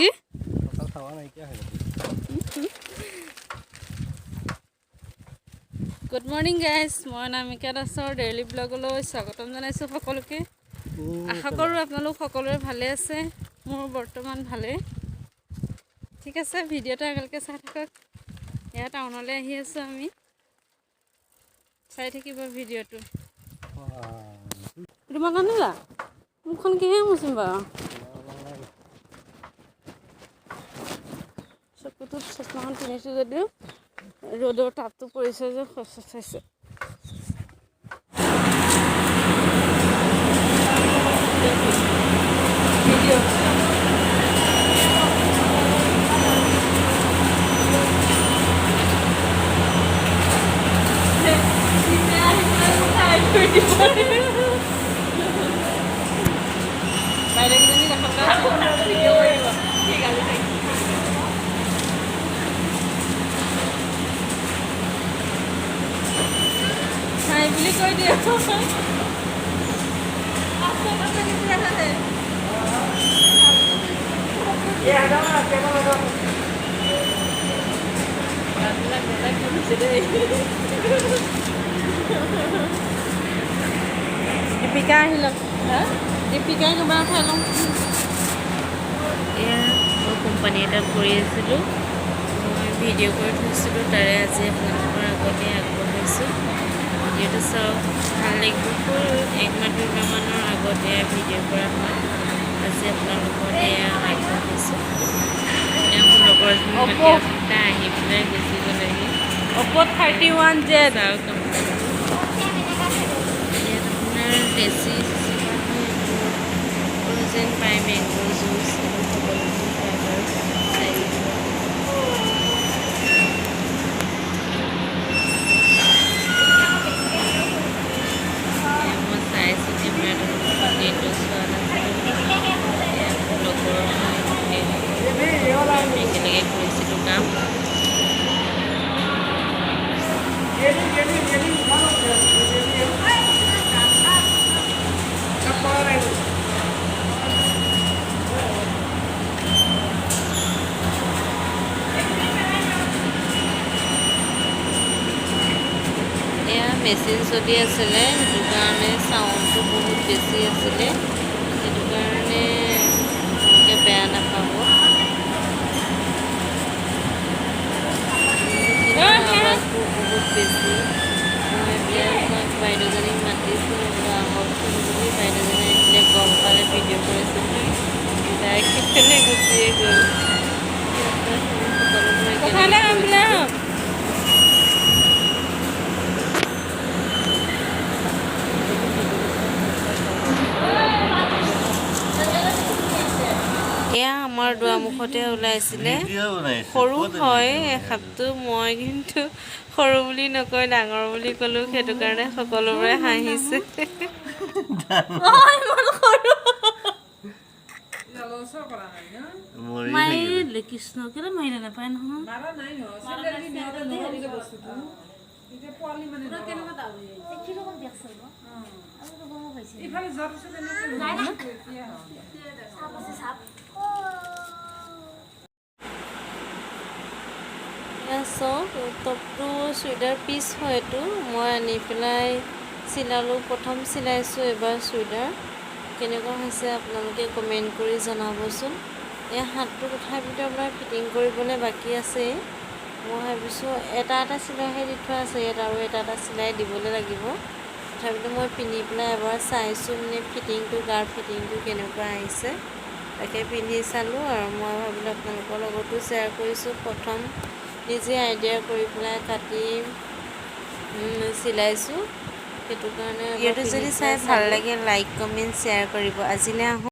কি good morning guys, মই নামিকা দাসৰ ডেইলি ব্লগলৈ স্বাগতম জনাইছোঁ সকলোকে। আশা কৰোঁ আপোনালোক সকলোৰে ভালে আছে। মোৰ বৰ্তমান ভালেই। ঠিক আছে, ভিডিঅ'টো একেলগে চাই থাকক। এয়া টাউনলৈ আহি আছোঁ আমি, চাই থাকিব ভিডিঅ'টো। তোমাক আনিলা মুখখন কিহে মুচিম বাৰু? চকুটোত চশমাখন পিন্ধিছোঁ যদিও ৰ'দৰ তাপটো পৰিছে যে খচখাইছে। বাইদেউকেইজনী দেখাবলৈ হাই বুলি কৈ দিয়ে। দীপিকা আহিল, দীপিকাই তোমাৰ উঠাই লওঁ। এয়া মই কোম্পানী এটাত কৰি আছিলোঁ, মই ভিডিঅ' কৰি থৈছিলোঁ, তাৰে আজি আপোনালোকৰ আগতে আগবঢ়াইছোঁ। ভিডিঅ'টো চাওক, ভাল লাগিব। একমাহ দুমাহমানৰ আগতে ভিডিঅ' কৰা হয়, আজি আপোনালোকৰ এয়া আগবঢ়াইছোঁ। এয়া মোৰ লগৰজনী সপ্তাহ আহি পেলাই গুচি গ'লেহি। অপো 31Z চাওক, ইয়াত আপোনাৰ দেশী যেন পায়, মেংগ' জুচ সকলোবোৰ পায় বাৰু। চাই মই চাইছোঁ যে নেটটো চোৱা নাছিলোঁ। লগৰ আমি একেলগে কৰিছিলোঁ কাম। এয়া মেচিন চলি আছিলে, সেইটো কাৰণে চাউণ্ডটো বহুত বেছি আছিলে, সেইটো কাৰণে আপোনালোকে বেয়া নাপাব। আৱাজবোৰ বহুত বেছি। মই এতিয়া বাইদেউজনীক মাতিছোঁ, আহকচোন বুলি। বাইদেউজনী আহিলে গম পালে ভিডিঅ' কৰিছোঁ বুলি, ডাইৰেক্ট সিফালে গুচিয়ে গ'ল। এয়া আমাৰ দুৱাৰমুখতে ওলাইছিলে, সৰু হয় এসাপটো। মই কিন্তু সৰু বুলি নকয়, ডাঙৰ বুলি ক'লোঁ, সেইটো কাৰণে সকলোবোৰে হাঁহিছে। কৃষ্ণ কেলে মাৰিলে নাপায় নহয়। টপটো চুইদাৰ পিচ হয়তো, মই আনি পেলাই চিলালোঁ। প্ৰথম চিলাইছোঁ এবাৰ চুইদাৰ। কেনেকুৱা হৈছে আপোনালোকে কমেণ্ট কৰি জনাবচোন। এই হাতটো তথাপিতো আপোনাৰ ফিটিং কৰিবলৈ বাকী আছেই। মই ভাবিছোঁ এটা চিলাইহে দি থোৱা আছে, ইয়াত আৰু এটা চিলাই দিবলৈ লাগিব। তথাপিতো মই পিন্ধি পেলাই এবাৰ চাইছোঁ, মানে ফিটিংটো, গাৰ ফিটিংটো কেনেকুৱা আহিছে, তাকে পিন্ধি চালোঁ। আৰু মই ভাবিলোঁ আপোনালোকৰ লগতো শ্বেয়াৰ কৰিছোঁ। প্ৰথম নিজে আইডিয়া কৰি পেলাই কাটি চিলাইছোঁ, সেইটো কাৰণে। ভিডিঅ'টো যদি চাই ভাল লাগে, লাইক কমেণ্ট শ্বেয়াৰ কৰিব। আজিলৈ আহোঁ।